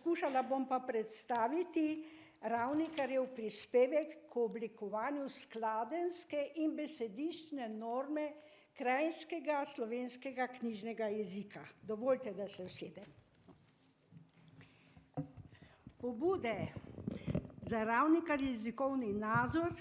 Poskušala bom pa predstaviti Ravnikarjev prispevek k oblikovanju skladenjske in besediščne norme krajinskega slovenskega knjižnega jezika. Dovolite, da se usedem. Pobude za Ravnikarjev jezikovni nadzor,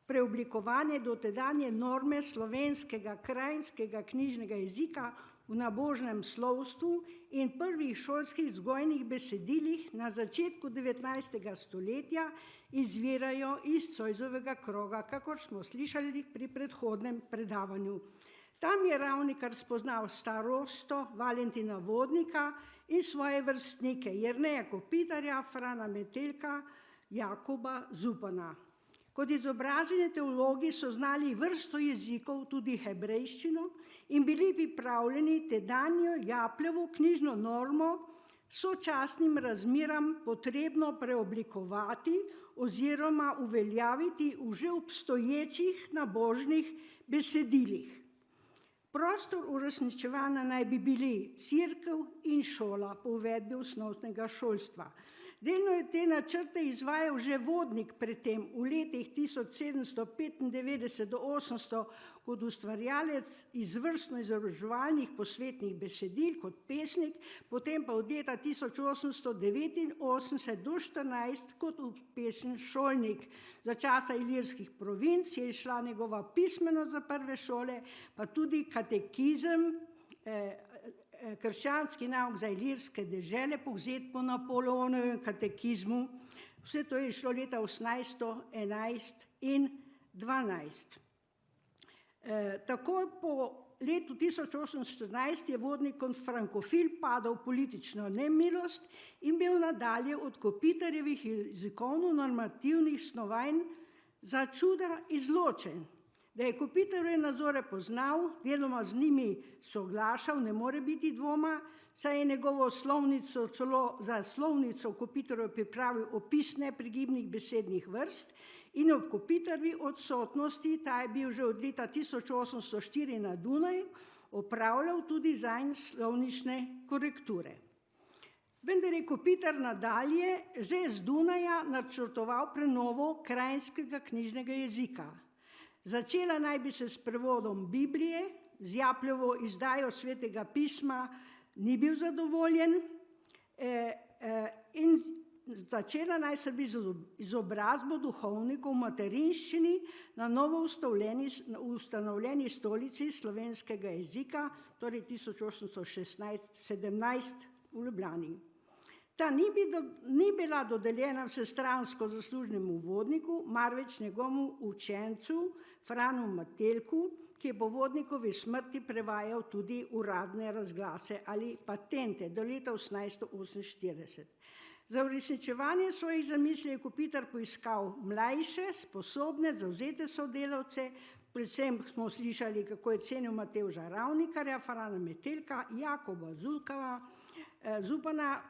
preoblikovanje dotedanje norme slovenskega krajinskega knjižnega jezika v nabožnem slovstvu in prvih šolskih vzgojnih besedilih na začetku 19. stoletja izvirajo iz Zoisovega kroga, kakor smo slišali pri predhodnem predavanju. Tam je Ravnikar spoznal starosto Valentina Vodnika in svoje vrstnike Jerneja Kopitarja, Frana Metelka, Jakoba Zupana. Kot izobraženi teologi so znali vrsto jezikov, tudi hebrejščino, in bili pripravljeni tedanjo Japljevo knjižno normo sočasnim razmeram potrebno preoblikovati oziroma uveljaviti v že obstoječih nabožnih besedilih. Prostor uresničevanja naj bi bili cerkev in šola po uvedbi osnovnega šolstva. Delno je te načrte izvajal že Vodnik pred tem v letih 1795 do 800 kot ustvarjalec izvrstno izobraževalnih posvetnih besedil kot pesnik, potem pa od leta 1889 do 14 kot uspešen šolnik. Za časa ilirskih provinc je izšla njegova pismenost za prve šole, pa tudi katekizem, krščanski nauk za ilirske dežele, povzet po Napoleonovem katekizmu. Vse to je šlo leta 1811 in 12. Takoj po letu 1814 je Vodnik kot frankofil padal v politično nemilost in bil nadalje od Kopitarjevih jezikovno-normativnih snovanj za čuda izločen. Da je Kopitarjeve nazore poznal, deloma z njimi soglašal, ne more biti dvoma, saj je njegovo slovnico, celo za slovnico Kopitarjev pripravil opis neprigibnih besednih vrst in ob Kopitarjevi odsotnosti, ta je bil že od leta 1804 na Dunaju, opravljal tudi zanj slovnične korekture. Vendar je Kopitar nadalje že z Dunaja načrtoval prenovo krajinskega knjižnega jezika. Začela naj bi se s prevodom Biblije, z Japljevo izdajo Svetega pisma ni bil zadovoljen in začela naj se bi z izobrazbo duhovnikov v materinščini na novo ustanovljeni stolici slovenskega jezika, torej 1817 v Ljubljani. Ta ni bila dodeljena vsestransko zaslužnemu Vodniku, marveč njegovemu učencu Franu Metelku, ki je po Vodnikovi smrti prevajal tudi uradne razglase ali patente do leta 1848. Za uresničevanje svojih zamisli je Kopitar poiskal mlajše, sposobne, zavzete sodelavce, predvsem smo slišali, kako je cenil Matevža Ravnikarja, Frana Metelka, Jakoba Zupana,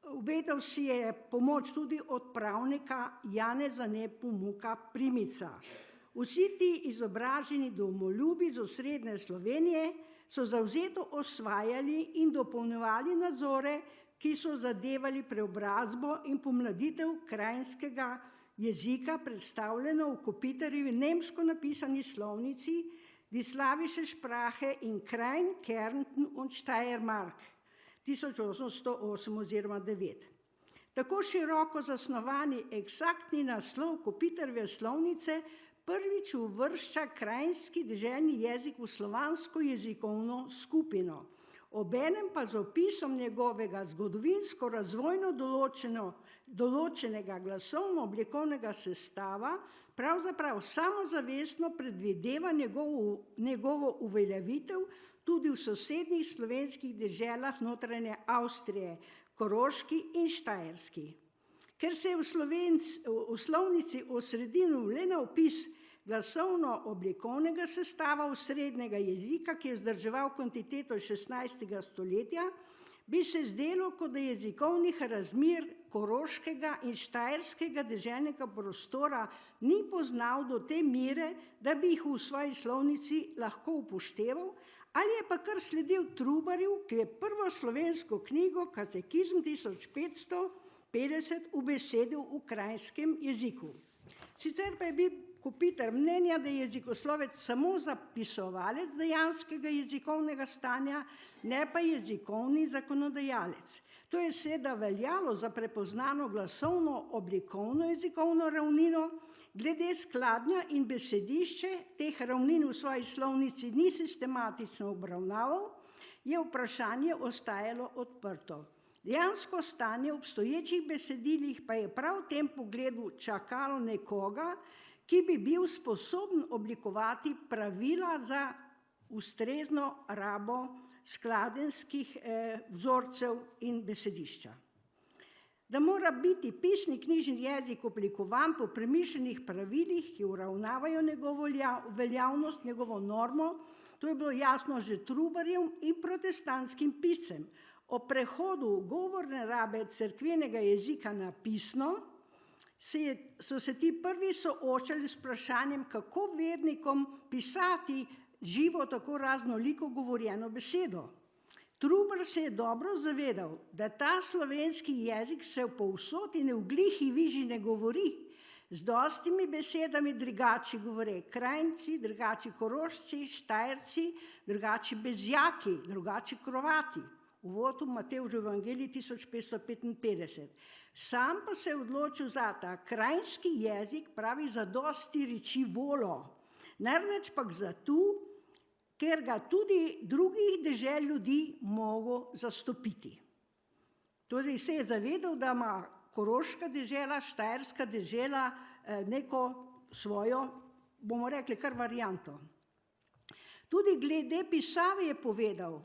obetal si je pomoč tudi od pravnika Janeza Nepomuka Primica. Vsi ti izobraženi domoljubi z osrednje Slovenije so zavzeto osvajali in dopolnjevali nadzore, ki so zadevali preobrazbo in pomladitev krajinskega jezika, predstavljeno v Kopitarjevi nemško napisani slovnici Die slavische Sprache in Krain, Kärnten und Steiermark 1808 oziroma 9. Tako široko zasnovani eksaktni naslov Kopitarjeve slovnice prvič uvršča krajinski deželni jezik v slovansko jezikovno skupino. Obenem pa z opisom njegovega zgodovinsko razvojno določenega glasovno-oblikovnega sestava pravzaprav samozavestno predvideva njegovo uveljavitev tudi v sosednjih slovenskih deželah notranje Avstrije, Koroški in Štajerski. Ker se je v slovnici osredinil le na opis glasovno-oblikovnega sestava osrednjega jezika, ki je vzdrževal kontinuiteto 16. stoletja, bi se zdelo, kot da jezikovnih razmer koroškega in štajerskega deželnega prostora ni poznal do te mere, da bi jih v svoji slovnici lahko upošteval, Ali je pa kar sledil Trubarju, ki je prvo slovensko knjigo Katekizem 1550 ubesedil v kranjskem jeziku. Sicer pa je bil Kopitar mnenja, da je jezikoslovec samo zapisovalec dejanskega jezikovnega stanja, ne pa jezikovni zakonodajalec. To je seveda veljalo za prepoznano glasovno oblikovno jezikovno ravnino, glede skladnja in besedišče teh ravnin v svoji slovnici ni sistematično obravnaval, je vprašanje ostajalo odprto. Dejansko stanje v obstoječih besedilih pa je prav v tem pogledu čakalo nekoga, ki bi bil sposoben oblikovati pravila za ustrezno rabo skladenjskih vzorcev in besedišča. Da mora biti pisni knjižni jezik oblikovan po premišljenih pravilih, ki uravnavajo njegovo veljavnost, njegovo normo, to je bilo jasno že Trubarjem in protestantskim piscem. O prehodu govorne rabe cerkvenega jezika na pisno so se ti prvi soočali s vprašanjem, kako vernikom pisati živo tako raznoliko govorjeno besedo. Trubar se je dobro zavedal, da ta slovenski jezik se povsod in v glihi viži ne govori. Z dostimi besedami drugači govore Krajnci, drugači Korošci, Štajerci, drugači Bezjaki, drugači Krovati. Uvod v Matevžev evangelij 1555. Sam pa se je odločil za ta krajinski jezik, pravi za dosti reči volo. Največ pa zato, ker ga tudi drugih dežel ljudi mogo zastopiti. Torej se je zavedal, da ima koroška dežela, štajerska dežela neko svojo, bomo rekli, kar varianto. Tudi glede pisave je povedal,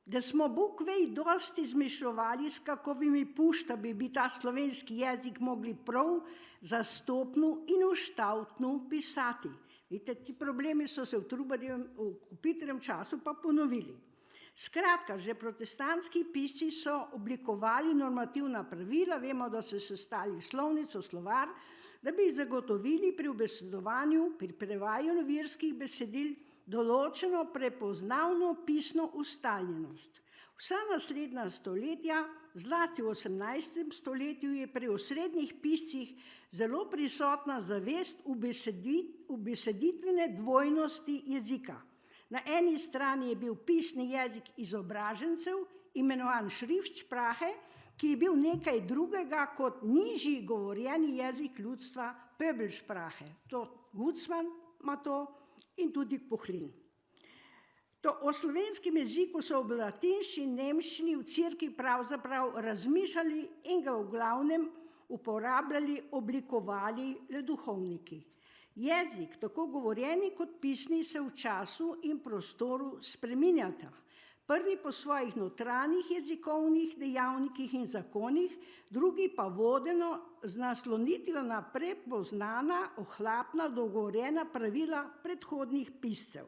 da smo Bog vej dosti zmišljovali, s kakovimi puštami bi ta slovenski jezik mogli prav zastopno in uštavtno pisati. Vidite, ti problemi so se v Kopitarjevem času pa ponovili. Skratka, že protestantski pisci so oblikovali normativna pravila, vemo, da so sestali slovnico, slovar, da bi zagotovili pri ubesedovanju, pri prevajanju verskih besedil določeno prepoznavno pisno ustaljenost. Vsa naslednja stoletja, zlasti v 18. stoletju, je pri osrednjih piscih zelo prisotna zavest ubeseditvene dvojnosti jezika. Na eni strani je bil pisni jezik izobražencev, imenovan Schriftsprache, ki je bil nekaj drugega kot nižji govorjeni jezik ljudstva, Pöbelsprache. To Gutzmann ima to in tudi Puhlin. O slovenskem jeziku so v latinščini, nemščini v cerkvi pravzaprav razmišljali in ga v glavnem uporabljali, oblikovali le duhovniki. Jezik, tako govorjeni kot pisni, se v času in prostoru spreminjata. Prvi po svojih notranjih jezikovnih dejavnikih in zakonih, drugi pa vodeno z naslonitvijo na prepoznana, ohlapna, dogovorjena pravila predhodnih piscev.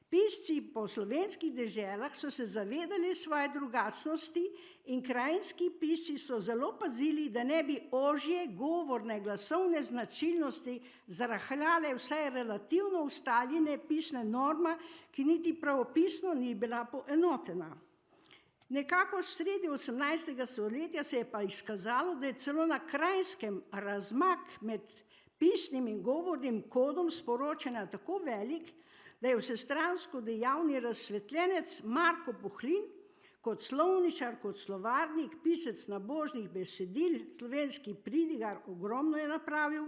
Pisci po slovenskih deželah so se zavedali svoje drugačnosti in krajinski pisci so zelo pazili, da ne bi ožje govorne glasovne značilnosti zarahljale vsaj relativno ustaljene pisne norme, ki niti pravopisno ni bila poenotena. Nekako sredi 18. stoletja se je pa izkazalo, da je celo na Krajinskem razmak med pisnim in govornim kodom sporočanja tako velik, da je vsestransko dejavni razsvetljenec Marko Puhlin kot slovničar, kot slovarnik, pisec nabožnih besedil, slovenski pridigar, ogromno je napravil,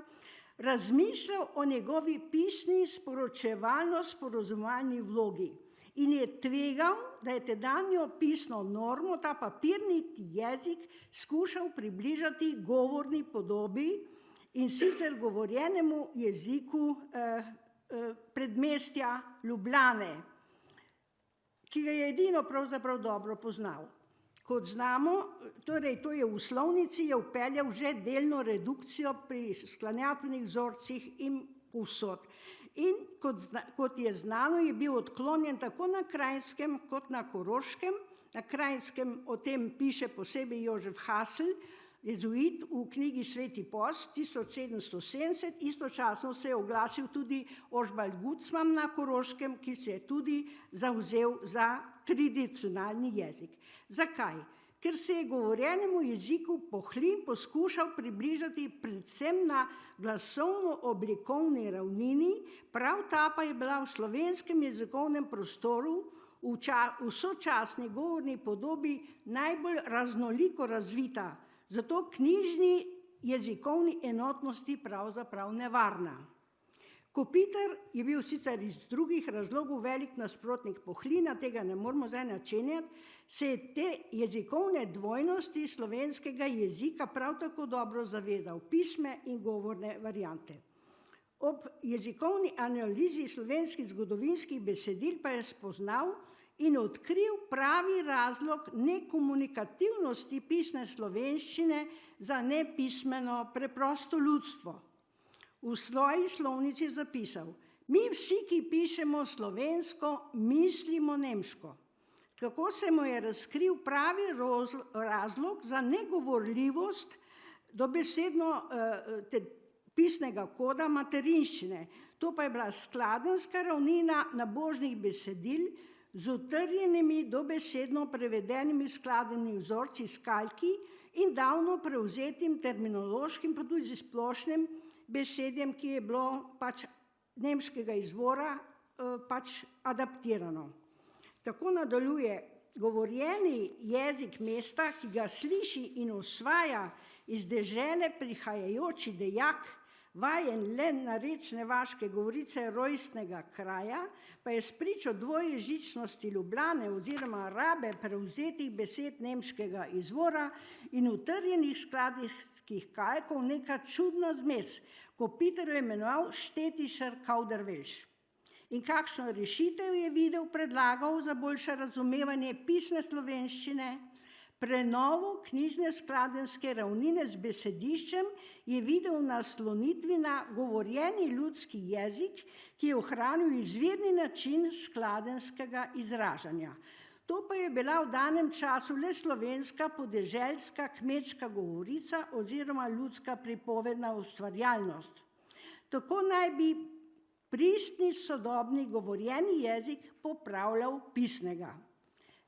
razmišljal o njegovi pisni sporočevalno-sporozumalni vlogi in je tvegal, da je tedanjo pisno normo, ta papirni jezik, skušal približati govorni podobi in sicer govorjenemu jeziku predmestja Ljubljane, ki ga je edino pravzaprav dobro poznal. Kot znamo, torej to je v slovnici, je vpeljal že delno redukcijo pri sklanjatvenih vzorcih in povsod. In kot je znano, je bil odklonjen tako na Krajinskem kot na Koroškem. Na Krajinskem o tem piše posebej Jožef Hasl jezuit v knjigi Sveti post 1770, istočasno se je oglasil tudi Ožbalt Gucman na Koroškem, ki se je tudi zavzel za tradicionalni jezik. Zakaj? Ker se je govorjenemu jeziku Pohlin poskušal približati predvsem na glasovno-oblikovni ravnini, prav ta pa je bila v slovenskem jezikovnem prostoru v sočasni govorni podobi najbolj raznoliko razvita, zato knjižni jezikovni enotnosti pravzaprav nevarna. Kopitar je bil sicer iz drugih razlogov velik nasprotnik Pohlina, tega ne moramo zdaj načenjati, se je te jezikovne dvojnosti slovenskega jezika prav tako dobro zavedal pisme in govorne variante. Ob jezikovni analizi slovenskih zgodovinskih besedil pa je spoznal in odkril pravi razlog nekomunikativnosti pisne slovenščine za nepismeno preprosto ljudstvo. V svoji slovnici je zapisal: mi vsi, ki pišemo slovensko, mislimo nemško. Kako se mu je razkril pravi razlog za negovorljivost dobesedno pisnega koda materinščine. To pa je bila skladenska ravnina nabožnih besedil z utrjenimi dobesedno prevedenimi skladenimi vzorci iz kalki in davno prevzetim terminološkim, pa tudi splošnim besedjem, ki je bilo pač nemškega izvora pač adaptirano. Tako nadaljuje: govorjeni jezik mesta, ki ga sliši in osvaja iz dežele prihajajoči dejak, vajen le na rečne vaške govorice rojstnega kraja, pa je spričo dvojezičnosti Ljubljane oziroma rabe prevzetih besed nemškega izvora in utrjenih skladenskih kalkov neka čudna zmes, Kopitar jo imenoval Štetišer Kaudervelš. In kakšno rešitev je videl, predlagal za boljše razumevanje pisne slovenščine? Prenovo knjižne skladenske ravnine z besediščem je videl naslonitvi na govorjeni ljudski jezik, ki je ohranil izvirni način skladenskega izražanja. To pa je bila v danem času le slovenska podeželska kmečka govorica oziroma ljudska pripovedna ustvarjalnost. Tako naj bi pristni sodobni govorjeni jezik popravljal pisnega.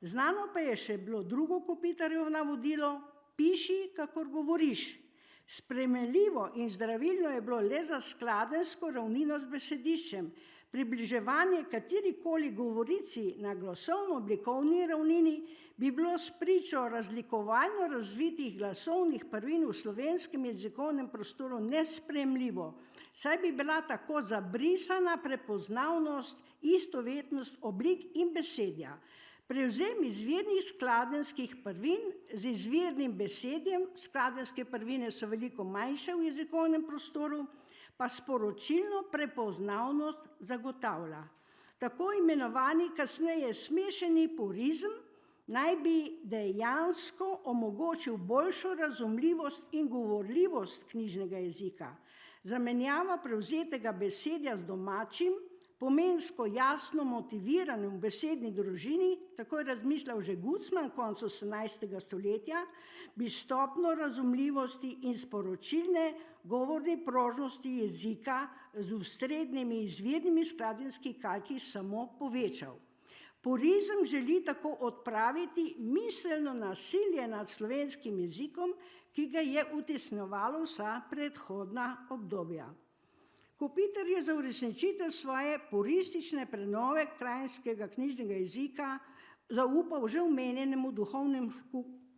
Znano pa je še bilo drugo Kopitarjevo navodilo: piši, kakor govoriš. Spremenljivo in zdravilno je bilo le za skladensko ravnino z besediščem. Približevanje katerikoli govorici na glasovno-oblikovni ravnini bi bilo spričo razlikovalno razvitih glasovnih prvin v slovenskem jezikovnem prostoru nesprejemljivo, saj bi bila tako zabrisana prepoznavnost, istovetnost oblik in besedja. Prevzem izvirnih skladenskih prvin z izvirnim besedjem, skladenske prvine so veliko manjše v jezikovnem prostoru, pa sporočilno prepoznavnost zagotavlja. Tako imenovani kasneje smešeni purizem naj bi dejansko omogočil boljšo razumljivost in govorljivost knjižnega jezika. Zamenjava prevzetega besedja z domačim, pomensko jasno motiviranim v besedni družini, tako je razmišljal že Gucman koncu 18. stoletja, bi stopnjo razumljivosti in sporočilne govorne prožnosti jezika z ustrednimi izvirnimi skladenskimi kalki samo povečal. Purizem želi tako odpraviti miselno nasilje nad slovenskim jezikom, ki ga je utesnjevalo vsa predhodna obdobja. Kopitar je za uresničitev svoje puristične prenove kranjskega knjižnega jezika zaupal že omenjenemu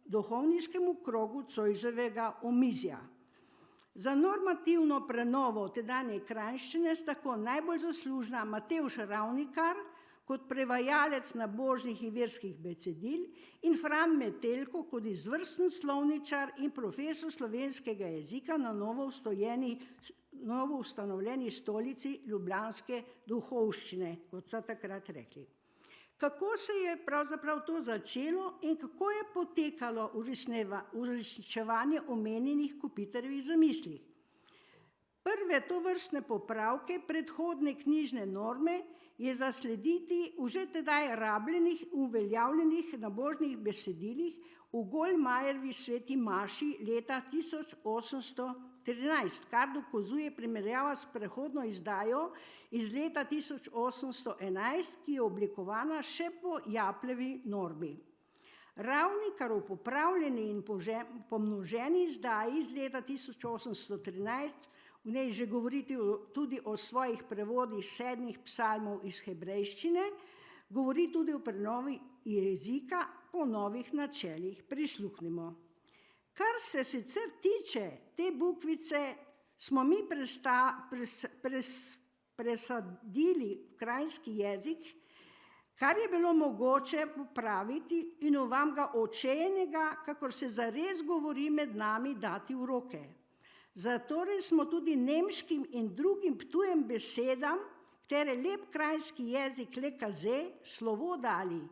duhovniškemu krogu Zoisovega omizja. Za normativno prenovo tedanje kranjščine sta tako najbolj zaslužna Matevž Ravnikar kot prevajalec nabožnih in verskih besedil in Fran Metelko kot izvrsten slovničar in profesor slovenskega jezika na novo ustanovljeni stolici ljubljanske duhovščine, kot so takrat rekli. Kako se je pravzaprav to začelo in kako je potekalo uresničevanje omenjenih Kopitarjevih zamisli? Prve tovrstne popravke predhodne knjižne norme je zaslediti v že tedaj rabljenih, uveljavljenih nabožnih besedilih, v Golmajerovi sveti maši leta 1813, kar dokazuje primerjava s prehodno izdajo iz leta 1811, ki je oblikovana še po Japlevi normi. Ravnikarov popravljeni in pomnoženi izdaji iz leta 1813, v njej že govoriti tudi o svojih prevodih 7 psalmov iz hebrejščine, govori tudi o prenovi jezika po novih načelih. Prisluhnimo. Kar se sicer tiče te bukvice, smo mi presadili v krajinski jezik, kar je bilo mogoče popraviti in vam ga očenega, kakor se zares govori med nami, dati v roke. Zatorej smo tudi nemškim in drugim tujem besedam, katere lep krajinski jezik le kaze, slovo dali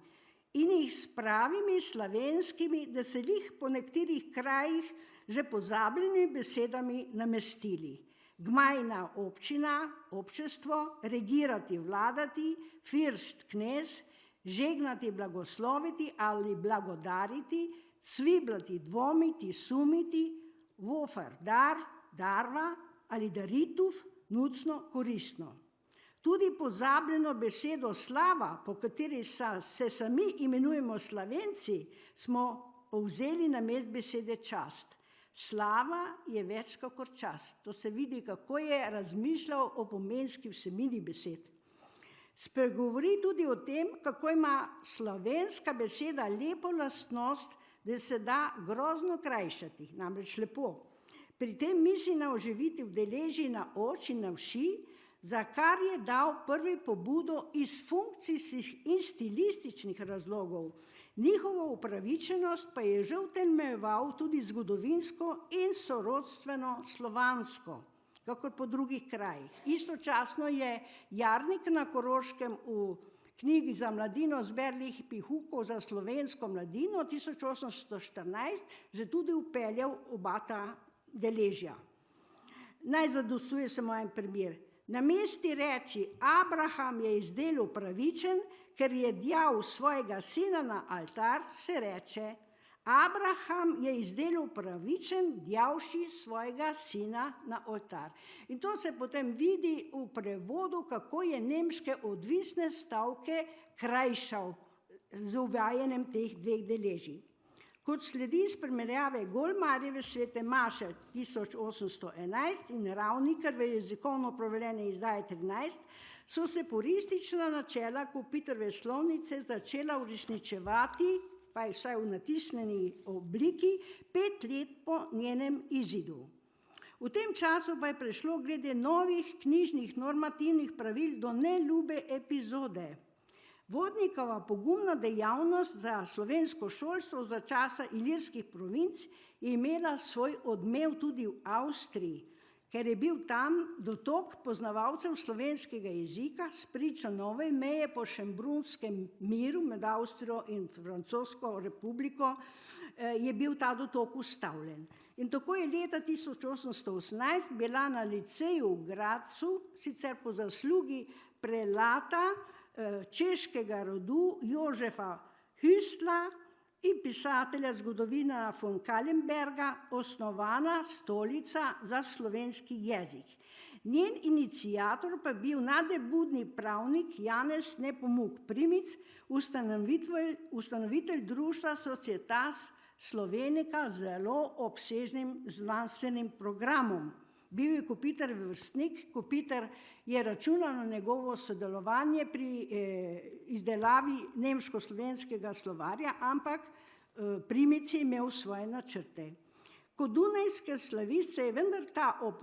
in jih s pravimi slovenskimi, da se jih po nekaterih krajih že pozabljenimi besedami namestili. Gmajna občina, občestvo, regirati, vladati, firšt, knez, žegnati, blagosloviti ali blagodariti, cviblati, dvomiti, sumiti, vofer, dar, darva ali darituf, nucno, koristno. Tudi pozabljeno besedo slava, po kateri se sami imenujemo Slovenci, smo povzeli namesto besede čast. Slava je več kakor čast. To se vidi, kako je razmišljal o pomenski vsebini besed. Spregovori tudi o tem, kako ima slovenska beseda lepo lastnost, da se da grozno krajšati, namreč lepo. Pri tem misli na oživitev deleži na oči, na vši, za kar je dal prvi pobudo iz funkcijskih in stilističnih razlogov. Njihovo upravičenost pa je že utemeljeval tudi zgodovinsko in sorodstveno slovansko, kakor po drugih krajih. Istočasno je Jarnik na Koroškem v knjigi za mladino zberlih pihukov za slovensko mladino 1814 že tudi upeljal oba ta deležja. Naj zadostuje samo en primer. Na mesti reči, Abraham je izdelal pravičen, ker je djal svojega sina na altar, se reče, Abraham je izdelal pravičen, djavši svojega sina na oltar. In to se potem vidi v prevodu, kako je nemške odvisne stavke krajšal z uvajanjem teh dveh deležij. Kot sledi iz primerjave Golmarjeve svete maše 1811 in Ravnikar v jezikovno prevedene izdaje 13, so se puristična načela Kopitarjeve slovnice začela uresničevati, pa je vsaj v natisnjeni obliki, 5 let po njenem izidu. V tem času pa je prišlo glede novih knjižnih normativnih pravil do neljube epizode. Vodnikova pogumna dejavnost za slovensko šolstvo za časa ilirskih provinc je imela svoj odmev tudi v Avstriji, ker je bil tam dotok poznavalcev slovenskega jezika spričo nove meje po Šembrunskem miru med Avstrijo in Francosko republiko, je bil ta dotok ustavljen. In tako je leta 1818 bila na liceju v Gradcu, sicer po zaslugi prelata češkega rodu Jožefa Hüstla in pisatelja zgodovina von Kallenberga osnovana stolica za slovenski jezik. Njen iniciator pa bil nadebudni pravnik Janez Nepomuk Primic, ustanovitelj društva Societas Slovenica z zelo obsežnim znanstvenim programom. Bil je Kopitarjev vrstnik, Kopitar je računal na njegovo sodelovanje pri izdelavi nemško-slovenskega slovarja, ampak Primic je imel svoje načrte. Kot dunajske slavice je vendar ta ob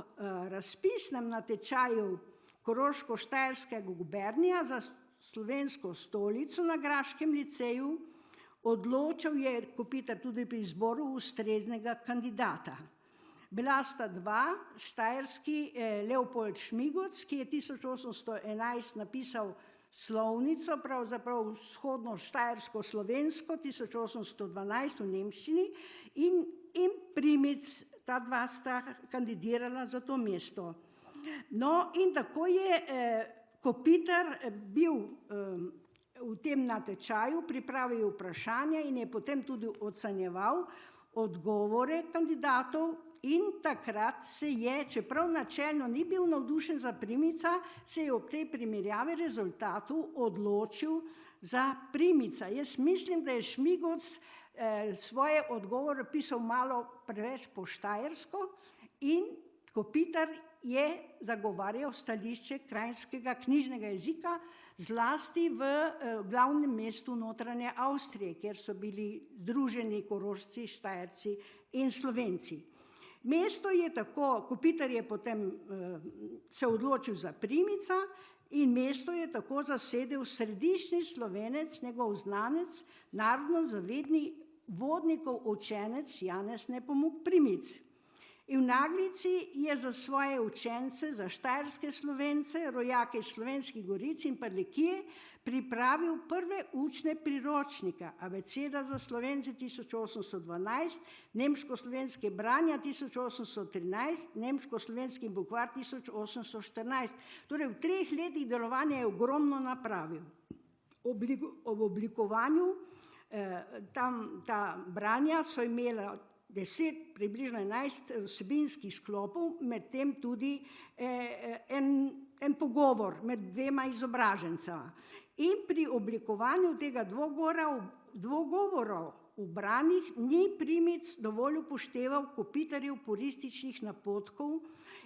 razpisnem natečaju Koroško-Štajerskega gubernija za slovensko stolico na Graškem liceju odločal je Kopitar tudi pri izboru ustreznega kandidata. Bila sta dva, štajerski Leopold Šmigoc, ki je 1811 napisal slovnico, pravzaprav vzhodno štajersko-slovensko, 1812 v nemščini, in Primic, ta dva sta kandidirala za to mesto. No, in tako je Kopitar bil v tem natečaju pripravil vprašanja in je potem tudi ocenjeval odgovore kandidatov in takrat se je, čeprav načelno ni bil navdušen za Primica, se je ob tej primerjavi rezultatov odločil za Primica. Jaz mislim, da je Šmigoc svoje odgovore pisal malo preveč po štajersko in Kopitar je zagovarjal stališče kranjskega knjižnega jezika, zlasti v glavnem mestu notranje Avstrije, kjer so bili združeni Korošci, Štajerci in Slovenci. Mesto je tako, Kopitar je potem se odločil za Primica in mesto je tako zasedel središčni Slovenec, njegov znanec, narodno zavedni vodnikov učenec Janez Nepomuk Primic. In v Naglici je za svoje učence, za štajerske Slovence, rojake Slovenskih goric in Prlekije pripravil prve učne priročnike, Abeceda za Slovence 1812, Nemško-slovenske branja 1813, Nemško-slovenski bukvar 1814. Torej v 3 letih delovanja je ogromno napravil. Ob oblikovanju ta branja so imela 10, približno 11 vsebinskih sklopov, medtem tudi en pogovor med 2 izobražencema. In pri oblikovanju tega dvogovorov v branjih ni Primic dovolj upošteval Kopitarjev purističnih napotkov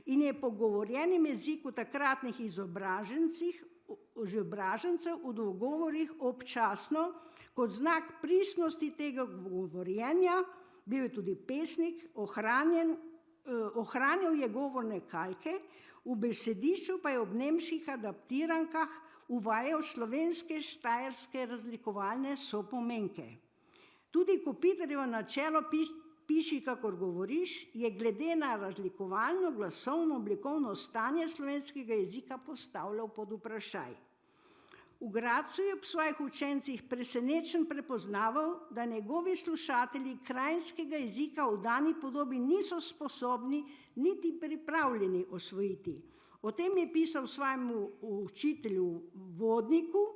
in je po govorjenem jeziku takratnih izobražencev v dogovorih občasno kot znak pristnosti tega govorjenja, bil je tudi pesnik, ohranil je govorne kalke, v besedišču pa je ob nemških adaptirankah uvajal slovenske štajerske razlikovalne sopomenke. Tudi Kopitarjevo načelo piši, kakor govoriš, je glede na razlikovalno, glasovno, oblikovno stanje slovenskega jezika postavljal pod vprašaj. V Gradcu je ob svojih učencih presenečen prepoznaval, da njegovi slušatelji kranjskega jezika v dani podobi niso sposobni niti pripravljeni osvojiti. O tem je pisal svojemu učitelju Vodniku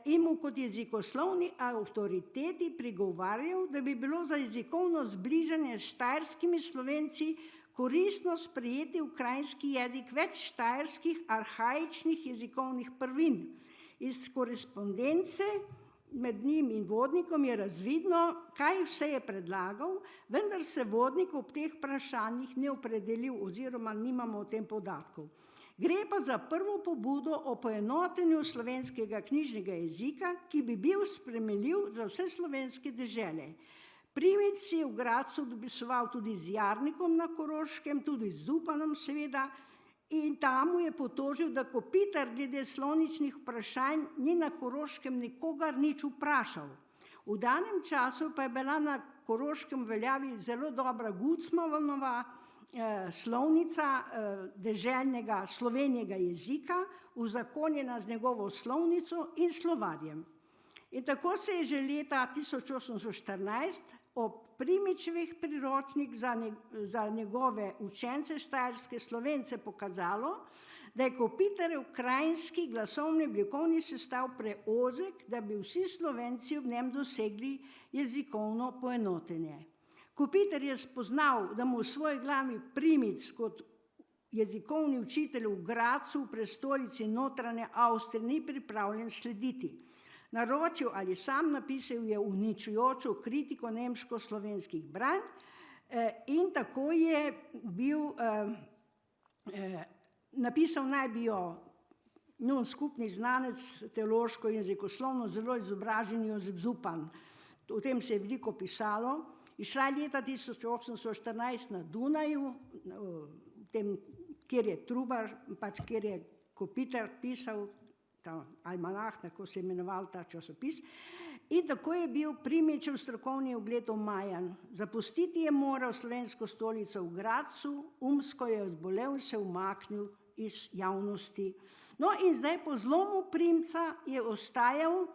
in mu kot jezikoslovni avtoriteti prigovarjal, da bi bilo za jezikovno zbližanje s štajerskimi Slovenci koristno sprejeti v kranjski jezik več štajerskih arhaičnih jezikovnih prvin. Iz korespondence med njim in Vodnikom je razvidno, kaj vse je predlagal, vendar se Vodnik ob teh vprašanjih ne opredelil oziroma nimamo o tem podatkov. Gre pa za prvo pobudo o poenotenju slovenskega knjižnega jezika, ki bi bil sprejemljiv za vse slovenske dežele. Primic je v Gradcu dopisoval tudi z Jarnikom na Koroškem, tudi z Zupanom seveda, in tam mu je potožil, da Kopitar glede slovničnih vprašanj ni na Koroškem nikogar nič vprašal. V danem času pa je bila na Koroškem veljavi zelo dobra Gucmanova slovnica deželnega slovenjega jezika, uzakonjena z njegovo slovnico in slovarjem. In tako se je že leta 1814 ob Primičevih priročnik za njegove učence štajerske Slovence pokazalo, da je Kopitarjev krajinski glasovni oblikovni sestav preozek, da bi vsi Slovenci v njem dosegli jezikovno poenotenje. Kopitar je spoznal, da mu v svoji glavi Primic kot jezikovni učitelj v Gradcu, v prestolici notranje Avstrije, ni pripravljen slediti. Naročil ali sam napisal je uničujočo kritiko nemško-slovenskih branj in tako je bil, napisal naj bi jo njun skupni znanec, teološko in jezikoslovno zelo izobražen Jozef Zupan. O tem se je veliko pisalo. Izšla je leta 1814 na Dunaju, kjer je Trubar, pač kjer je Kopitar pisal, ta almanah, tako se je imenoval ta časopis, in tako je bil Primičev strokovni ugled omajan. Zapustiti je moral slovensko stolico v Gradcu, umsko je zbolel in se umaknil iz javnosti. No in zdaj po zlomu Primca je ostajal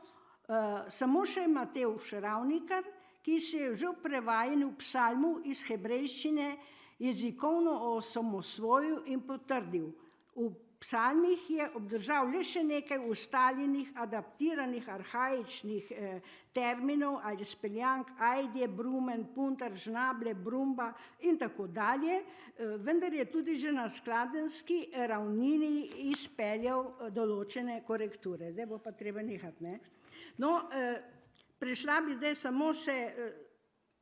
samo še Matevž Ravnikar, ki se je že v prevajanju psalmov iz hebrejščine jezikovno osamosvojil in potrdil. V psalmih je obdržal le še nekaj ustaljenih, adaptiranih, arhaičnih terminov ali speljank, ajdje, brumen, puntar, žnable, brumba in tako dalje, vendar je tudi že na skladenski ravnini izpeljal določene korekture. Zdaj bo pa treba nehati, ne? No, prišla bi zdaj samo še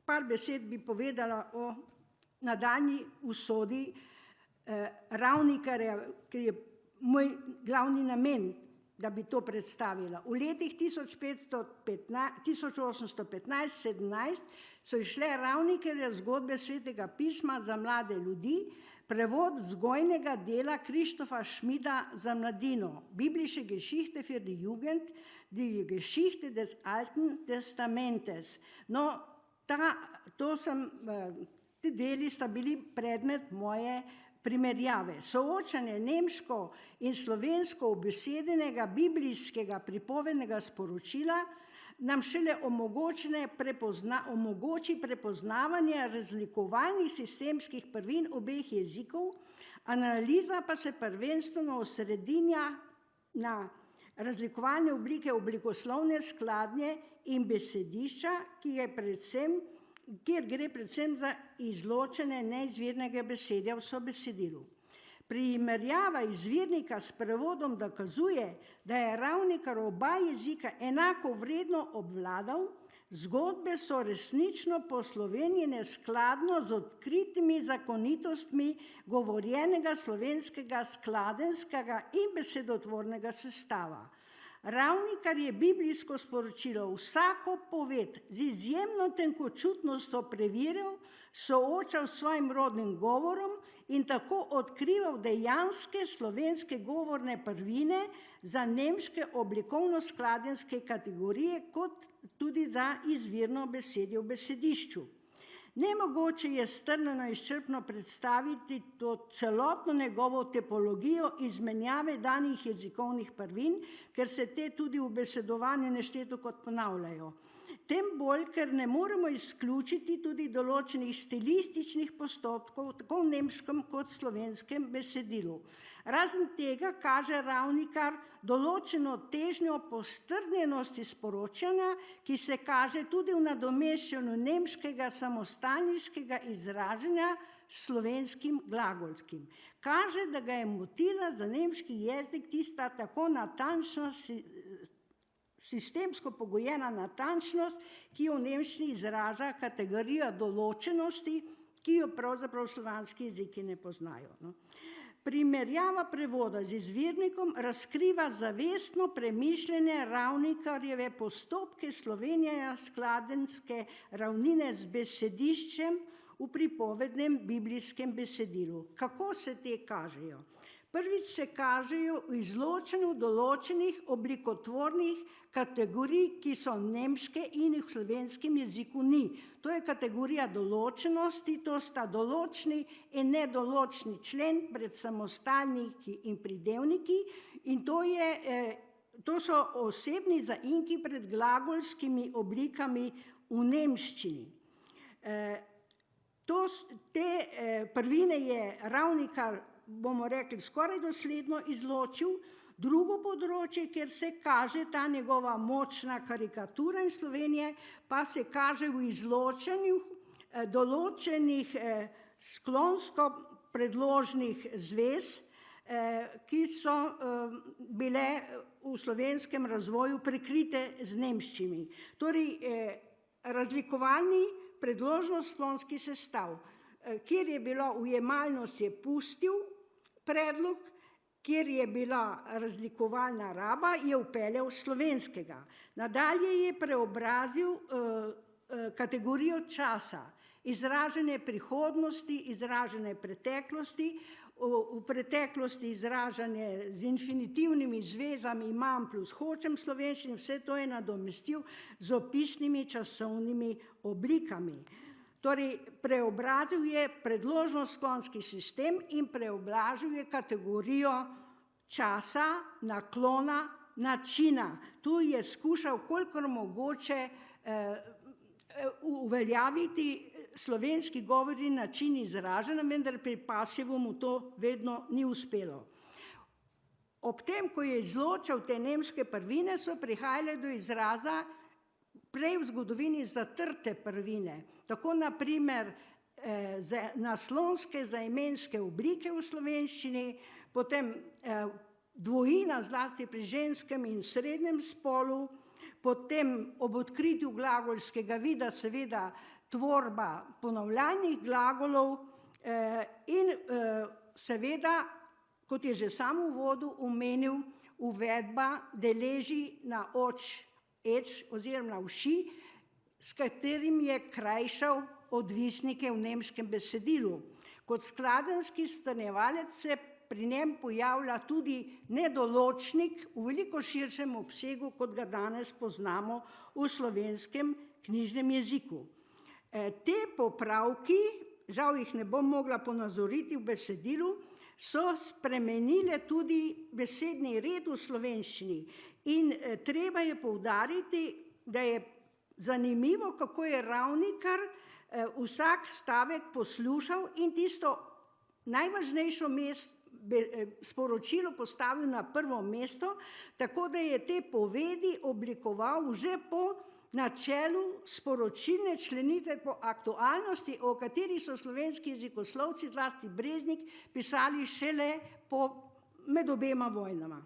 par besed bi povedala o nadaljnji usodi Ravnikarja, ki je moj glavni namen, da bi to predstavila. V letih 1815-17 so išle Ravnikarja zgodbe Svetega pisma za mlade ljudi, prevod vzgojnega dela Krištofa Schmida za mladino, Biblische Geschichte für die Jugend, die Geschichte des Alten Testamentes. No, ti deli sta bili predmet moje primerjave. Soočanje nemško in slovensko obesedenega biblijskega pripovednega sporočila nam šele omogoči prepoznavanje razlikovalnih sistemskih prvin obeh jezikov, analiza pa se prvenstveno osredinja na razlikovalne oblike oblikoslovne skladnje in besedišča, kjer gre predvsem za izločene neizvirnega besedja v sobesedilu. Primerjava izvirnika s prevodom dokazuje, da je Ravnikar oba jezika enako vredno obvladal, zgodbe so resnično poslovenjene skladno z odkritimi zakonitostmi govorjenega slovenskega skladenskega in besedotvornega sestava. Ravnikar je biblijsko sporočilo vsako poved z izjemno tenkočutnostjo preverjal, soočal s svojim rodnim govorom in tako odkrival dejanske slovenske govorne prvine za nemške oblikovno-skladenske kategorije, kot tudi za izvirno besedje v besedišču. Nemogoče je strnjeno izčrpno predstaviti to celotno njegovo topologijo izmenjave danih jezikovnih prvin, ker se te tudi v besedovanju neštetokrat ponavljajo. Tem bolj, ker ne moremo izključiti tudi določenih stilističnih postopkov, tako v nemškem kot slovenskem besedilu. Razen tega kaže Ravnikar določeno težnjo po strnjenosti sporočanja, ki se kaže tudi v nadomeščanju nemškega samostalniškega izražanja s slovenskim glagolskim. Kaže, da ga je motila za nemški jezik tista tako natančna, sistemsko pogojena natančnost, ki jo v nemščini izraža kategorija določenosti, ki jo pravzaprav slovanski jeziki ne poznajo. Primerjava prevoda z izvirnikom razkriva zavestno premišljene Ravnikarjeve postopke slovenjenja skladenske ravnine z besediščem v pripovednem biblijskem besedilu. Kako se te kažejo? Prvič se kažejo v izločenju določenih oblikotvornih kategorij, ki so nemške in v slovenskem jeziku ni. To je kategorija določenosti, to sta določni in nedoločni člen pred samostalniki in pridevniki in to so osebni zaimki pred glagolskimi oblikami v nemščini. Te prvine je Ravnikar, bomo rekli, skoraj dosledno izločil. Drugo področje, kjer se kaže ta njegova močna karikatura in Slovenije, pa se kaže v izločanju določenih sklonsko predložnih zvez, ki so bile v slovenskem razvoju prekrite z nemščimi. Torej, razlikovalni predložno-sklonski sestav, kjer je bila ujemalnost, je pustil predlog, kjer je bila razlikovalna raba, je vpeljal slovenskega. Nadalje je preobrazil kategorijo časa, izražene prihodnosti, izražene preteklosti, v preteklosti izražanje z infinitivnimi zvezami imam plus hočem slovenščini, vse to je nadomestil z opisnimi časovnimi oblikami. Torej, preobrazil je predložno-sklonski sistem in preobrazil je kategorijo časa, naklona, načina. Tu je skušal kolikor mogoče uveljaviti slovenski govorni način izražanja, vendar pri Pasjevu mu to vedno ni uspelo. ob tem, ko je izločal te nemške prvine, so prihajale do izraza prej v zgodovini zatrte prvine. Tako naprimer naslonske zaimenske oblike v slovenščini, potem dvojina zlasti pri ženskem in srednjem spolu, potem ob odkritju glagolskega vida seveda tvorba ponovljalnih glagolov in seveda, kot je že sam v uvodu omenil, uvedba deleži na oč, eč oziroma na uši, s katerim je krajšal odvisnike v nemškem besedilu. Kot skladenjski strnjevalec se pri njem pojavlja tudi nedoločnik v veliko širšem obsegu, kot ga danes poznamo v slovenskem knjižnem jeziku. Te popravki, žal jih ne bom mogla ponazoriti v besedilu, so spremenile tudi besedni red v slovenščini. In treba je poudariti, da je zanimivo, kako je Ravnikar vsak stavek poslušal in tisto najvažnejšo sporočilo postavil na prvo mesto, tako da je te povedi oblikoval že po načelu sporočilne členitve po aktualnosti, o kateri so slovenski jezikoslovci, zlasti Breznik, pisali šele med obema vojnama.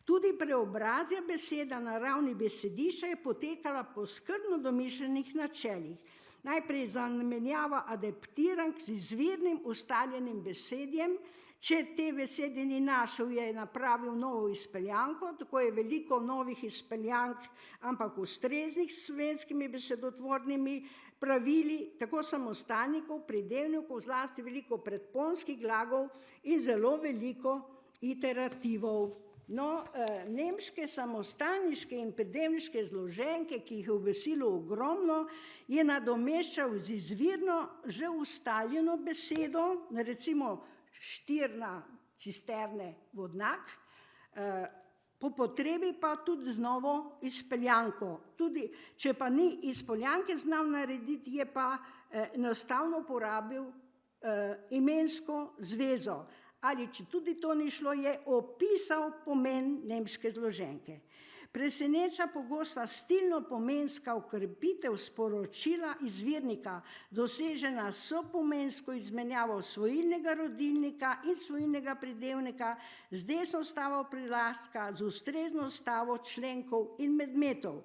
Tudi preobrazja beseda na ravni besedišča je potekala po skrbno domišljenih načelih. Najprej zamenjava adaptirank z izvirnim ustaljenim besedjem, če te besede ni našel, je napravil novo izpeljanko, tako je veliko novih izpeljank, ampak ustreznih s slovenskimi besedotvornimi pravili, tako samostalnikov, pridevnikov, zlasti veliko predponskih glagov in zelo veliko iterativov. No, nemške samostalniške in pridevniške zloženke, ki jih je v besedilu ogromno, je nadomeščal z izvirno že ustaljeno besedo, recimo štirna, cisterne, vodnjak, po potrebi pa tudi z novo izpeljanko. Tudi, če pa ni izpeljanke znal narediti, je pa enostavno uporabil imensko zvezo. Ali če tudi to ni šlo, je opisal pomen nemške zloženke. Preseneča pogosta stilno pomenska ukrepitev sporočila izvirnika, dosežena sopomensko izmenjavo svojilnega rodilnika in svojilnega pridevnika z desno stavo prilastka, z ustrezno stavo členkov in medmetov.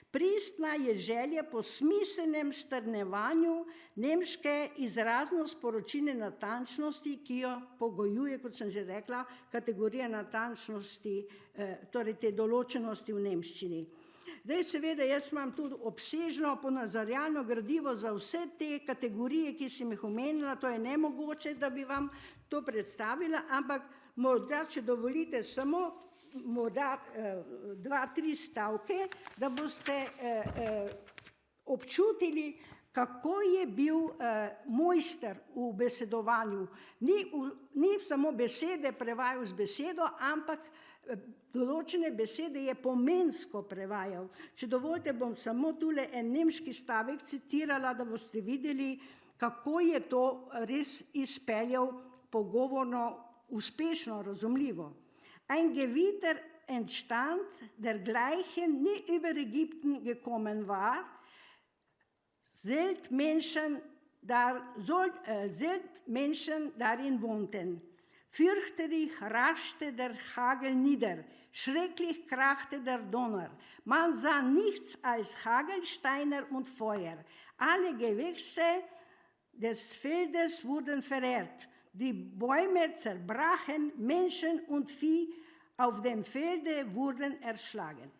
Pristna je želja po smiselnem strnevanju nemške izrazno-sporočilne natančnosti, ki jo pogojuje, kot sem že rekla, kategorija natančnosti, torej te določenosti v nemščini. Zdaj seveda jaz imam tudi obsežno ponazorjalno gradivo za vse te kategorije, ki sem jih omenila, to je nemogoče, da bi vam to predstavila, ampak morda, če dovolite, samo morda 2-3 stavke, da boste občutili, kako je bil mojster v besedovanju. Ni samo besede prevajal z besedo, ampak določene besede je pomensko prevajal. Če dovolite, bom samo tule en nemški stavek citirala, da boste videli, kako je to res izpeljal pogovorno, uspešno, razumljivo. Ein Gewitter entstand, dergleichen nie über Ägypten gekommen war, selten Menschen darin wohnten. Fürchterlich raschte der Hagel nieder, schrecklich krachte der Donner. Man sah nichts als Hagelsteine und Feuer. Alle Gewächse des Feldes wurden verheert. Die Bäume zerbrachen, Menschen und Vieh auf dem Felde wurden erschlagen.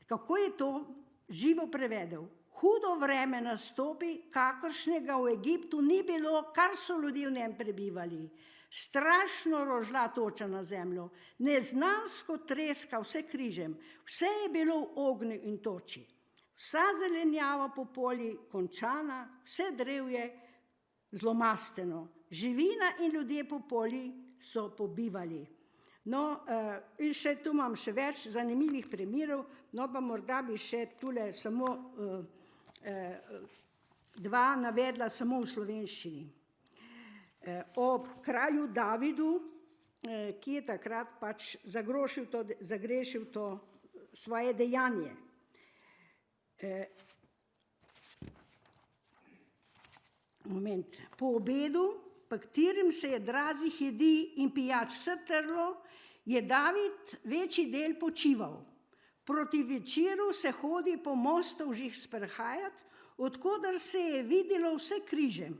Kako je to živo prevedel? Hudo vreme nastopi, kakršnega v Egiptu ni bilo, kar so ljudje v njem prebivali. Strašno rožla toča na zemljo, neznansko treska vse križem, vse je bilo v ognju in toči. Vsa zelenjava po polji končana, vse drevje zlomasteno. Živina in ljudje po polji so pobivali. No, in še tu imam še več zanimivih primerov, no pa morda bi še tule samo 2 navedla samo v slovenščini. O kralju Davidu ki je takrat pač zagrešil to svoje dejanje. Po obedu, po katerem se je drazih jedi in pijač vse trlo, je David večji del počival. Proti večeru se hodi po mostovžih sprehajati, odkoder se je videlo vse križe.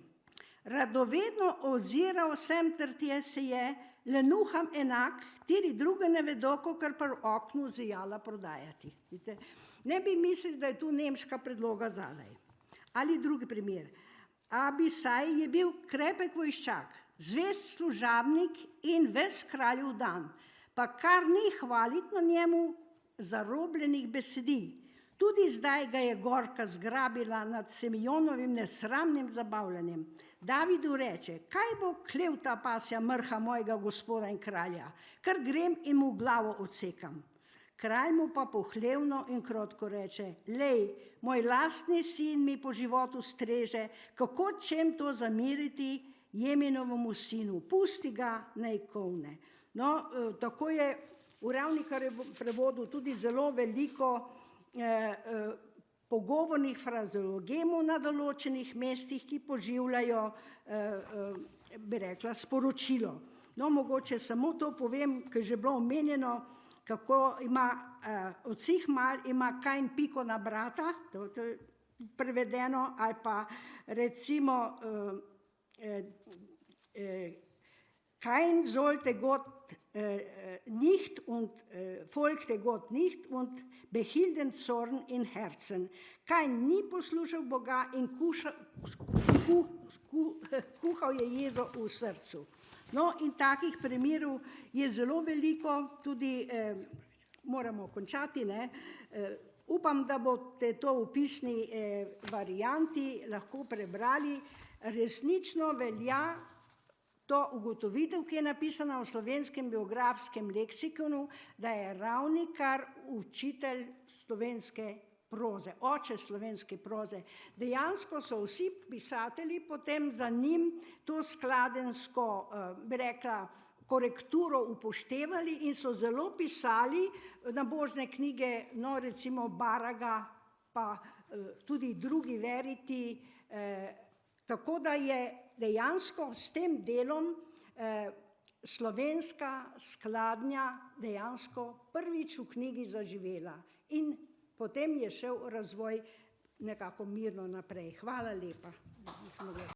Radovedno oziral sem ter tje se je, lenuham enak, kateri druge ne vedo, kakor pri oknu zijala prodajati. Vidite? Ne bi mislili, da je tu nemška predloga zadaj. Ali drugi primer. Abisaj je bil krepek vojščak, zvest služabnik in ves kraljev dan, pa kar ni hvaliti na njemu zarobljenih besedi. Tudi zdaj ga je gorka zgrabila nad Simeonovim nesramnim zabavljanjem. Davidu reče, kaj bo klev ta pasja mrha mojega gospoda in kralja, kar grem in mu glavo odsekam. Kralj mu pa pohlevno in krotko reče, lej, moj lastni sin mi po životu streže, kako čem to zamiriti Jeminovemu sinu, pusti ga naj kovne. No, tako je v Ravnikarjevem prevodu tudi zelo veliko pogovornih frazeologemov na določenih mestih, ki poživljajo, bi rekla, sporočilo. No, mogoče samo to povem, ker že bilo omenjeno, kako ima od vseh mal ima Kain piko na brata, to je prevedeno, ali pa recimo Kain sollte Gott nicht und folgte Gott nicht und behielt den Zorn in Herzen. Kain ni poslušal Boga in kuhal je jezo v srcu. No, in takih primerov je zelo veliko, tudi moramo končati, ne? Upam, da boste to v pisni varianti lahko prebrali. Resnično velja to ugotovitev, ki je napisana v Slovenskem biografskem leksikonu, da je Ravnikar učitelj slovenske proze, oče slovenske proze. Dejansko so vsi pisatelji potem za njim to skladensko, bi rekla, korekturo upoštevali in so zelo pisali nabožne knjige, no recimo Baraga, pa tudi drugi veriti, tako da je dejansko s tem delom slovenska skladnja dejansko prvič v knjigi zaživela in potem je šel razvoj nekako mirno naprej. Hvala lepa.